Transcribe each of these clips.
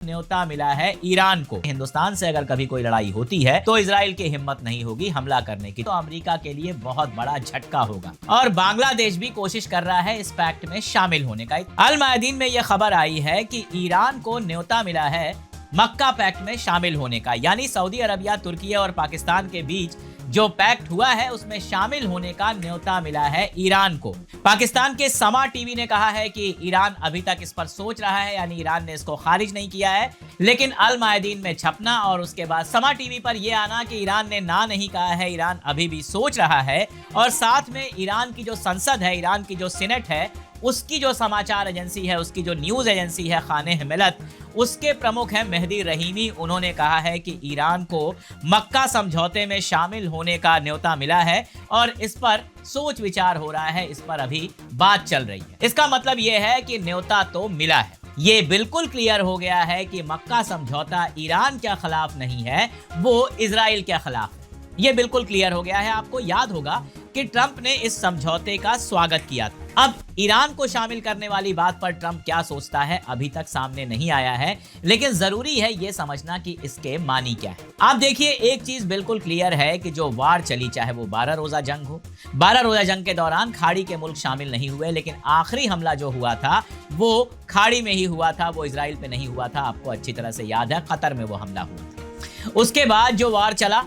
न्योता मिला है ईरान को। हिंदुस्तान से अगर कभी कोई लड़ाई होती है तो इजराइल की हिम्मत नहीं होगी हमला करने की, तो अमेरिका के लिए बहुत बड़ा झटका होगा। और बांग्लादेश भी कोशिश कर रहा है इस पैक्ट में शामिल होने का। अल मायादीन में यह खबर आई है कि ईरान को न्योता मिला है मक्का पैक्ट में शामिल होने का, यानी सऊदी अरबिया, तुर्की और पाकिस्तान के बीच जो पैक्ट हुआ है उसमें शामिल होने का न्योता मिला है ईरान को। पाकिस्तान के समा टीवी ने कहा है कि ईरान अभी तक इस पर सोच रहा है, यानी ईरान ने इसको खारिज नहीं किया है, लेकिन अल मायादीन में छपना और उसके बाद समा टीवी पर यह आना कि ईरान ने ना नहीं कहा है, ईरान अभी भी सोच रहा है। और साथ में ईरान की जो संसद है, ईरान की जो सीनेट है, उसकी जो समाचार एजेंसी है, उसकी जो न्यूज एजेंसी है खाने मिलत, उसके प्रमुख हैं मेहदी रहीमी। उन्होंने कहा है कि ईरान को मक्का समझौते में शामिल होने का न्योता मिला है और इस पर सोच विचार हो रहा है, इस पर अभी बात चल रही है। इसका मतलब यह है कि न्योता तो मिला है। ये बिल्कुल क्लियर हो गया है कि मक्का समझौता ईरान के खिलाफ नहीं है, वो इजराइल के खिलाफ है। ये बिल्कुल क्लियर हो गया है। आपको याद होगा कि ट्रंप ने इस समझौते का स्वागत किया था। अब ईरान को शामिल करने वाली बात पर ट्रंप क्या सोचता है अभी तक सामने नहीं आया है, लेकिन जरूरी है यह समझना कि इसके मानी क्या है। आप देखिए, एक चीज बिल्कुल क्लियर है कि जो वार चली, चाहे वो 12 रोजा जंग हो, 12 रोजा जंग के दौरान खाड़ी के मुल्क शामिल नहीं हुए, लेकिन आखिरी हमला जो हुआ था वो खाड़ी में ही हुआ था, वो इजराइल पे नहीं हुआ था। आपको अच्छी तरह से याद है, कतर में वो हमला हुआ था। उसके बाद जो वार चला,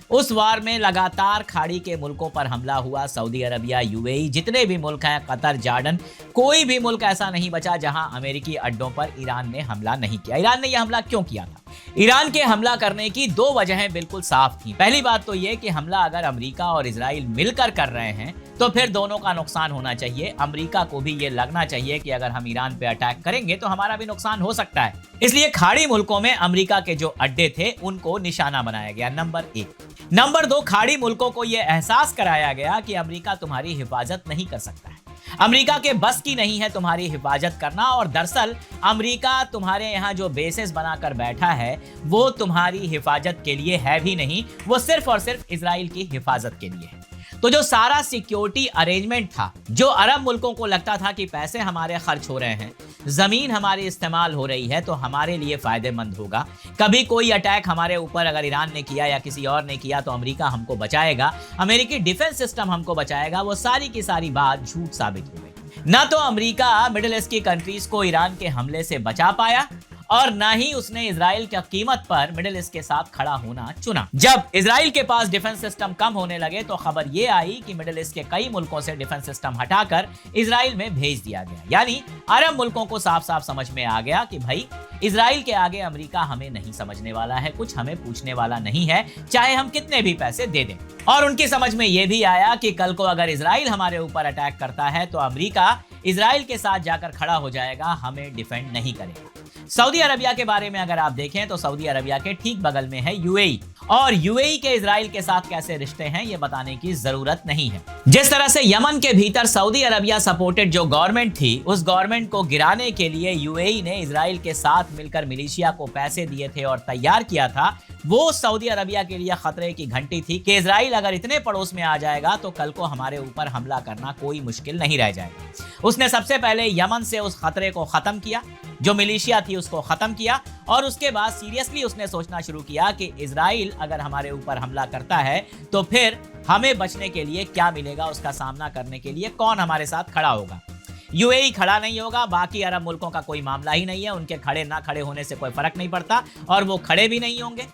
उस वार में लगातार खाड़ी के मुल्कों पर हमला हुआ। सऊदी अरबिया, यूएई, जितने भी मुल्क हैं, कतर, जॉर्डन, कोई भी मुल्क ऐसा नहीं बचा जहां अमेरिकी अड्डों पर ईरान ने हमला नहीं किया। ईरान ने यह हमला क्यों किया था? ईरान के हमला करने की दो वजहें बिल्कुल साफ थी। पहली बात तो यह कि हमला अगर अमेरिका और इजराइल मिलकर कर रहे हैं तो फिर दोनों का नुकसान होना चाहिए। अमेरिका को भी ये लगना चाहिए कि अगर हम ईरान पे अटैक करेंगे तो हमारा भी नुकसान हो सकता है। इसलिए खाड़ी मुल्कों में अमेरिका के जो अड्डे थे उनको निशाना बनाया गया, नंबर 1। नंबर 2, खाड़ी मुल्कों को यह एहसास कराया गया कि अमेरिका तुम्हारी हिफाजत नहीं कर सकता है, अमेरिका के बस की नहीं है तुम्हारी हिफाजत करना। और दरअसल अमेरिका तुम्हारे यहाँ जो बेसिस बनाकर बैठा है वो तुम्हारी हिफाजत के लिए है भी नहीं, वो सिर्फ और सिर्फ इजराइल की हिफाजत के लिए है। तो जो सारा सिक्योरिटी अरेंजमेंट था, जो अरब मुल्कों को लगता था कि पैसे हमारे खर्च हो रहे हैं, जमीन हमारी इस्तेमाल हो रही है, तो हमारे लिए फायदेमंद होगा, कभी कोई अटैक हमारे ऊपर अगर ईरान ने किया या किसी और ने किया तो अमेरिका हमको बचाएगा, अमेरिकी डिफेंस सिस्टम हमको बचाएगा, वो सारी की सारी बात झूठ साबित हो गई। ना तो अमेरिका मिडिल ईस्ट की कंट्रीज को ईरान के हमले से बचा पाया और ना ही उसने इजराइल की कीमत पर मिडिल ईस्ट के साथ खड़ा होना चुना। जब इजराइल के पास डिफेंस सिस्टम कम होने लगे तो खबर यह आई कि मिडिल ईस्ट के कई मुल्कों से डिफेंस सिस्टम हटाकर इजराइल में भेज दिया गया। यानी अरब मुल्कों को साफ साफ समझ में आ गया कि भाई इजराइल के आगे अमेरिका हमें नहीं समझने वाला है, कुछ हमें पूछने वाला नहीं है, चाहे हम कितने भी पैसे दे दें। और उनकी समझ में यह भी आया कि कल को अगर इजराइल हमारे ऊपर अटैक करता है तो अमेरिका इजराइल के साथ जाकर खड़ा हो जाएगा, हमें डिफेंड नहीं करेगा। सऊदी अरबिया के बारे में अगर आप देखें तो सऊदी अरबिया के ठीक बगल में है यूएई, और यूएई के इजराइल के साथ कैसे रिश्ते हैं ये बताने की जरूरत नहीं है। जिस तरह से यमन के भीतर सऊदी अरबिया सपोर्टेड जो गवर्नमेंट थी, उस गवर्नमेंट को गिराने के लिए यूएई ने इजराइल के साथ मिलकर मिलिशिया को पैसे दिए थे और तैयार किया था, वो सऊदी अरबिया के लिए खतरे की घंटी थी कि इजराइल अगर इतने पड़ोस में आ जाएगा तो कल को हमारे ऊपर हमला करना कोई मुश्किल नहीं रह जाएगा। उसने सबसे पहले यमन से उस खतरे को खत्म किया, जो मिलिशिया थी उसको खत्म किया, और उसके बाद सीरियसली उसने सोचना शुरू किया कि इजराइल अगर हमारे ऊपर हमला करता है तो फिर हमें बचने के लिए क्या मिलेगा, उसका सामना करने के लिए कौन हमारे साथ खड़ा होगा। यूएई खड़ा नहीं होगा, बाकी अरब मुल्कों का कोई मामला ही नहीं है, उनके खड़े ना खड़े होने से कोई फर्क नहीं पड़ता, और वो खड़े भी नहीं होंगे।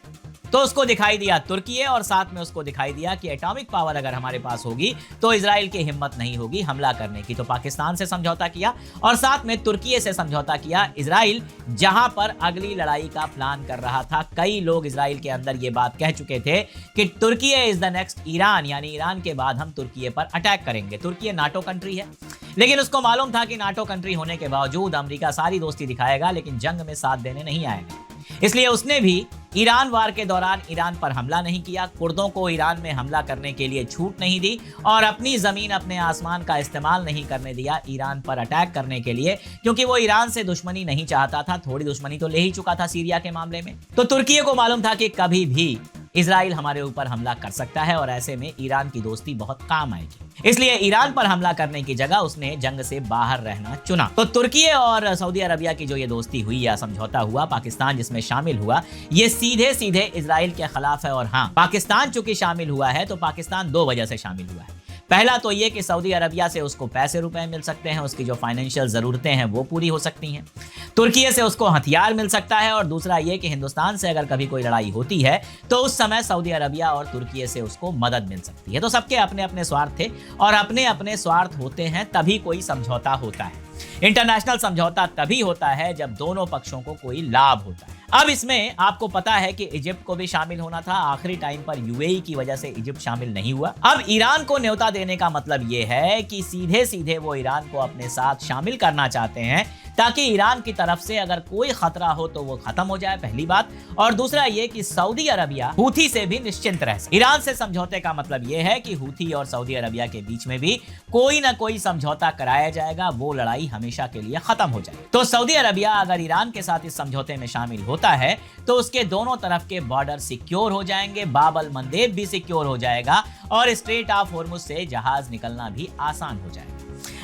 तो उसको दिखाई दिया तुर्की है, और साथ में उसको दिखाई दिया कि एटॉमिक पावर अगर हमारे पास होगी तो इजराइल की हिम्मत नहीं होगी हमला करने की। तो पाकिस्तान से समझौता किया और साथ में तुर्की से समझौता किया। इजराइल जहां पर अगली लड़ाई का प्लान कर रहा था, कई लोग इजराइल के अंदर ये बात कह चुके थे कि तुर्की इज द नेक्स्ट ईरान, यानी ईरान के बाद हम तुर्की पर अटैक करेंगे। तुर्की नाटो कंट्री है, लेकिन उसको मालूम था कि नाटो कंट्री होने के बावजूद अमेरिका सारी दोस्ती दिखाएगा लेकिन जंग में साथ देने नहीं आएगा, इसलिए उसने भी ईरान वार के दौरान ईरान पर हमला नहीं किया, कुर्दों को ईरान में हमला करने के लिए छूट नहीं दी, और अपनी जमीन, अपने आसमान का इस्तेमाल नहीं करने दिया ईरान पर अटैक करने के लिए, क्योंकि वो ईरान से दुश्मनी नहीं चाहता था। थोड़ी दुश्मनी तो ले ही चुका था सीरिया के मामले में। तो तुर्की को मालूम था कि कभी भी इजराइल हमारे ऊपर हमला कर सकता है और ऐसे में ईरान की दोस्ती बहुत काम आएगी। इसलिए ईरान पर हमला करने की जगह उसने जंग से बाहर रहना चुना। तो तुर्की और सऊदी अरबिया की जो ये दोस्ती हुई या समझौता हुआ, पाकिस्तान जिसमें शामिल हुआ, ये सीधे सीधे इजराइल के खिलाफ है। और हाँ, पाकिस्तान चूंकि शामिल हुआ है तो पाकिस्तान दो वजह से शामिल हुआ है। पहला तो ये कि सऊदी अरबिया से उसको पैसे रुपए मिल सकते हैं, उसकी जो फाइनेंशियल जरूरतें हैं वो पूरी हो सकती हैं। तुर्की से उसको हथियार मिल सकता है। और दूसरा ये कि हिंदुस्तान से अगर कभी कोई लड़ाई होती है तो उस समय सऊदी अरबिया और तुर्की से उसको मदद मिल सकती है। तो सबके अपने अपने स्वार्थ थे और अपने अपने स्वार्थ होते हैं तभी कोई समझौता होता है। इंटरनेशनल समझौता तभी होता है जब दोनों पक्षों को कोई लाभ होता है। अब इसमें आपको पता है कि इजिप्ट को भी शामिल होना था, आखिरी टाइम पर यूएई की वजह से इजिप्ट शामिल नहीं हुआ। अब ईरान को न्योता देने का मतलब यह है कि सीधे सीधे वो ईरान को अपने साथ शामिल करना चाहते हैं ताकि ईरान की तरफ से अगर कोई खतरा हो तो वो खत्म हो जाए, पहली बात। और दूसरा ये कि सऊदी अरबिया हूथी से भी निश्चिंत रह सके। ईरान से समझौते का मतलब ये है कि हूथी और सऊदी अरबिया के बीच में भी कोई ना कोई समझौता कराया जाएगा, वो लड़ाई हमेशा के लिए खत्म हो जाए। तो सऊदी अरबिया अगर ईरान के साथ इस समझौते में शामिल होता है तो उसके दोनों तरफ के बॉर्डर सिक्योर हो जाएंगे, बाब अल मंदेब भी सिक्योर हो जाएगा और स्ट्रेट ऑफ हॉर्मुज से जहाज निकलना भी आसान हो जाएगा।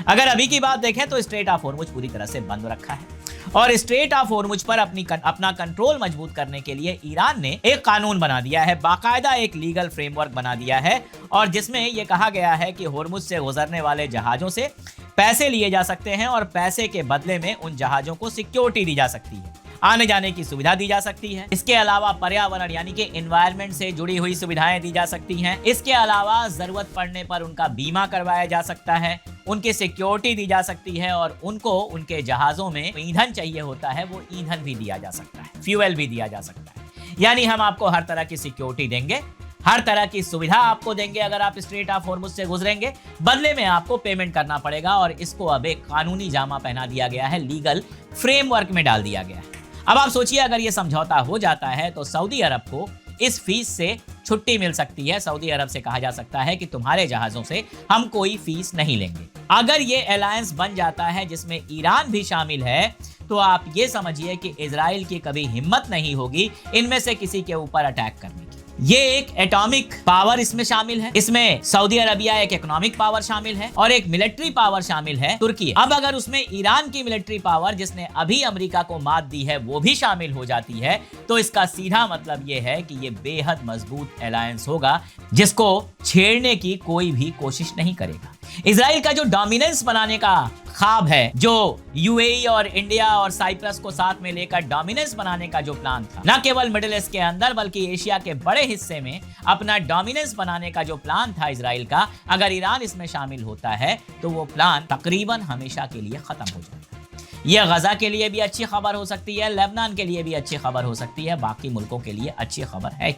अगर अभी की बात देखें तो स्ट्रेट ऑफ हॉर्मुज पूरी तरह से बंद रखा है और स्ट्रेट ऑफ हॉर्मुज पर अपना कंट्रोल मजबूत करने के लिए ईरान ने एक कानून बना दिया है, बाकायदा एक लीगल फ्रेमवर्क बना दिया है और जिसमें यह कहा गया है कि हॉर्मुज से गुजरने वाले जहाजों से पैसे लिए जा सकते हैं और पैसे के बदले में उन जहाजों को सिक्योरिटी दी जा सकती है, आने जाने की सुविधा दी जा सकती है। इसके अलावा पर्यावरण यानी कि एनवायरनमेंट से जुड़ी हुई सुविधाएं दी जा सकती हैं। इसके अलावा जरूरत पड़ने पर उनका बीमा करवाया जा सकता है, उनकी सिक्योरिटी दी जा सकती है और उनको उनके जहाजों में ईंधन चाहिए होता है, वो ईंधन भी दिया जा सकता है, फ्यूल भी दिया जा सकता है। यानी हम आपको हर तरह की सिक्योरिटी देंगे, हर तरह की सुविधा आपको देंगे अगर आप स्ट्रेट ऑफ हॉर्मुज से गुजरेंगे, बदले में आपको पेमेंट करना पड़ेगा। और इसको अब एक कानूनी जामा पहना दिया गया है, लीगल फ्रेमवर्क में डाल दिया गया है। अब आप सोचिए अगर ये समझौता हो जाता है तो सऊदी अरब को इस फीस से छुट्टी मिल सकती है। सऊदी अरब से कहा जा सकता है कि तुम्हारे जहाजों से हम कोई फीस नहीं लेंगे। अगर ये अलायंस बन जाता है जिसमें ईरान भी शामिल है तो आप ये समझिए कि इजराइल की कभी हिम्मत नहीं होगी इनमें से किसी के ऊपर अटैक करने की। ये एक एटॉमिक पावर इसमें शामिल है, इसमें सऊदी अरबिया एक इकोनॉमिक पावर शामिल है और एक मिलिट्री पावर शामिल है तुर्की। अब अगर उसमें ईरान की मिलिट्री पावर जिसने अभी अमेरिका को मात दी है वो भी शामिल हो जाती है तो इसका सीधा मतलब ये है कि ये बेहद मजबूत अलायंस होगा जिसको छेड़ने की कोई भी कोशिश नहीं करेगा। इजराइल का जो डोमिनेंस बनाने का ख्वाब है, जो यूएई और इंडिया और साइप्रस को साथ में लेकर डोमिनेंस बनाने का जो प्लान था, न केवल मिडिल ईस्ट के अंदर बल्कि एशिया के बड़े हिस्से में अपना डोमिनेंस बनाने का जो प्लान था इजराइल का, अगर ईरान इसमें शामिल होता है तो वो प्लान तकरीबन हमेशा के लिए खत्म हो जाएगा। ये गजा के लिए भी अच्छी खबर हो सकती है, लेबनान के लिए भी अच्छी खबर हो सकती है, बाकी मुल्कों के लिए अच्छी खबर है।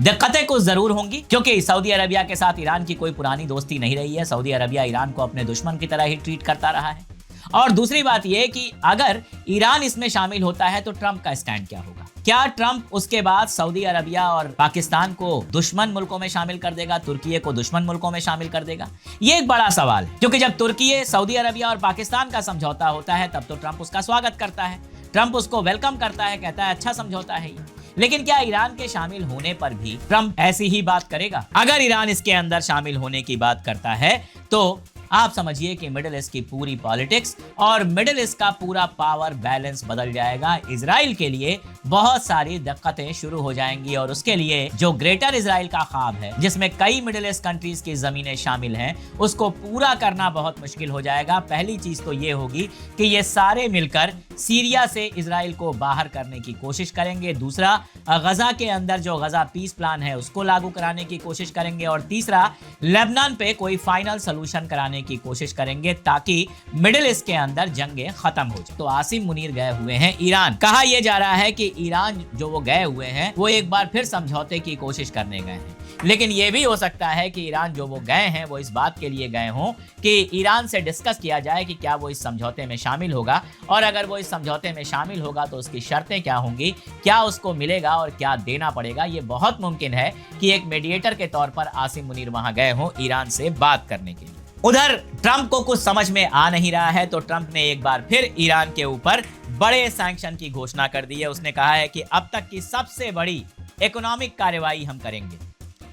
दिक्कतें कुछ जरूर होंगी क्योंकि सऊदी अरबिया के साथ ईरान की कोई पुरानी दोस्ती नहीं रही है। सऊदी अरबिया ईरान को अपने दुश्मन की तरह ही ट्रीट करता रहा है। और दूसरी बात यह कि अगर ईरान इसमें शामिल होता है तो ट्रंप का स्टैंड क्या होगा? क्या ट्रंप उसके बाद सऊदी अरबिया और पाकिस्तान को दुश्मन मुल्कों में शामिल कर देगा, तुर्की को दुश्मन मुल्कों में शामिल कर देगा? ये एक बड़ा सवाल है क्योंकि जब तुर्की, सऊदी अरबिया और पाकिस्तान का समझौता होता है तब तो ट्रंप उसका स्वागत करता है, ट्रंप उसको वेलकम करता है, कहता है अच्छा समझौता है ये। लेकिन क्या ईरान के शामिल होने पर भी ट्रंप ऐसी ही बात करेगा? अगर ईरान इसके अंदर शामिल होने की बात करता है तो आप समझिए कि मिडिल ईस्ट की पूरी पॉलिटिक्स और मिडिल ईस्ट का पूरा पावर बैलेंस बदल जाएगा। इजराइल के लिए बहुत सारी दिक्कतें शुरू हो जाएंगी और उसके लिए जो ग्रेटर इजराइल का ख्वाब है जिसमें कई मिडिल ईस्ट कंट्रीज की जमीनें शामिल हैं, उसको पूरा करना बहुत मुश्किल हो जाएगा। पहली चीज तो ये होगी कि ये सारे मिलकर सीरिया से इजराइल को बाहर करने की कोशिश करेंगे। दूसरा, गजा के अंदर जो गजा पीस प्लान है उसको लागू कराने की कोशिश करेंगे और तीसरा, लेबनान पे कोई फाइनल सोल्यूशन कराने की कोशिश करेंगे ताकि मिडिल ईस्ट के अंदर जंगें खत्म हो जाए। तो आसिम मुनीर गए हुए हैं ईरान। कहा यह जा रहा है कि ईरान जो वो गए हुए हैं वो एक बार फिर समझौते की कोशिश करने गए हैं, लेकिन यह भी हो सकता है कि ईरान जो वो गए हैं वो इस बात के लिए गए हों कि ईरान से डिस्कस किया जाए कि क्या वो इस समझौते में शामिल होगा और अगर वो इस समझौते में शामिल होगा तो उसकी शर्तें क्या होंगी, क्या उसको मिलेगा और क्या देना पड़ेगा। ये बहुत मुमकिन है कि एक मीडिएटर के तौर पर आसिम मुनीर वहां गए हों ईरान से बात करने के लिए। उधर ट्रंप को कुछ समझ में आ नहीं रहा है तो ट्रंप ने एक बार फिर ईरान के ऊपर बड़े सैंक्शन की घोषणा कर दी है। उसने कहा है कि अब तक की सबसे बड़ी इकोनॉमिक कार्रवाई हम करेंगे,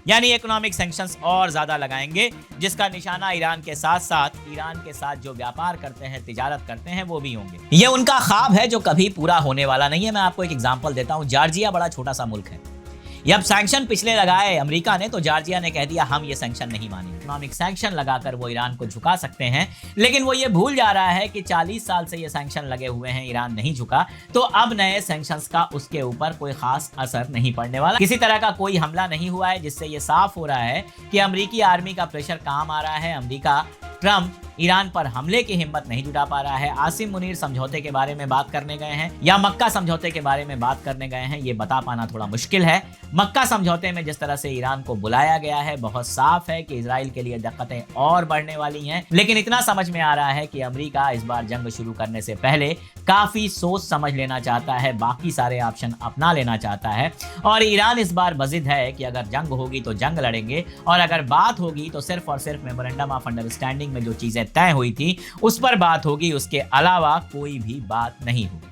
यानी इकोनॉमिक सैंक्शंस और ज्यादा लगाएंगे, जिसका निशाना ईरान के साथ साथ ईरान के साथ जो व्यापार करते हैं, तिजारत करते हैं, वो भी होंगे। ये उनका ख्वाब है जो कभी पूरा होने वाला नहीं है। मैं आपको एक एग्जांपल देता हूं। जॉर्जिया बड़ा छोटा सा मुल्क है। जब सैंक्शन पिछले लगाए अमेरिका ने, तो जॉर्जिया ने कह दिया हम ये सैंक्शन नहीं मानेंगे। इकोनॉमिक सैंक्शन लगाकर वो ईरान को झुका सकते हैं, लेकिन वो ये भूल जा रहा है कि 40 साल से ये सैंक्शन लगे हुए हैं, ईरान नहीं झुका, तो अब नए सैंक्शंस का उसके ऊपर कोई खास असर नहीं पड़ने वाला। किसी तरह का कोई हमला नहीं हुआ है, जिससे ये साफ हो रहा है कि अमेरिकी आर्मी का प्रेशर काम आ रहा है। अमेरिका, ट्रंप ईरान पर हमले की हिम्मत नहीं जुटा पा रहा है। आसिम मुनीर समझौते के बारे में बात करने गए हैं या मक्का समझौते के बारे में बात करने गए हैं, ये बता पाना थोड़ा मुश्किल है। मक्का समझौते में जिस तरह से ईरान को बुलाया गया है, बहुत साफ है कि इजराइल के लिए दिक्कतें और बढ़ने वाली हैं। लेकिन इतना समझ में आ रहा है कि अमेरिका इस बार जंग शुरू करने से पहले काफी सोच समझ लेना चाहता है, बाकी सारे ऑप्शन अपना लेना चाहता है। और ईरान इस बार बजिद है कि अगर जंग होगी तो जंग लड़ेंगे, और अगर बात होगी तो सिर्फ और सिर्फ मेमोरेंडम ऑफ अंडरस्टैंडिंग में जो चीजें तय हुई थी उस पर बात होगी, उसके अलावा कोई भी बात नहीं होगी।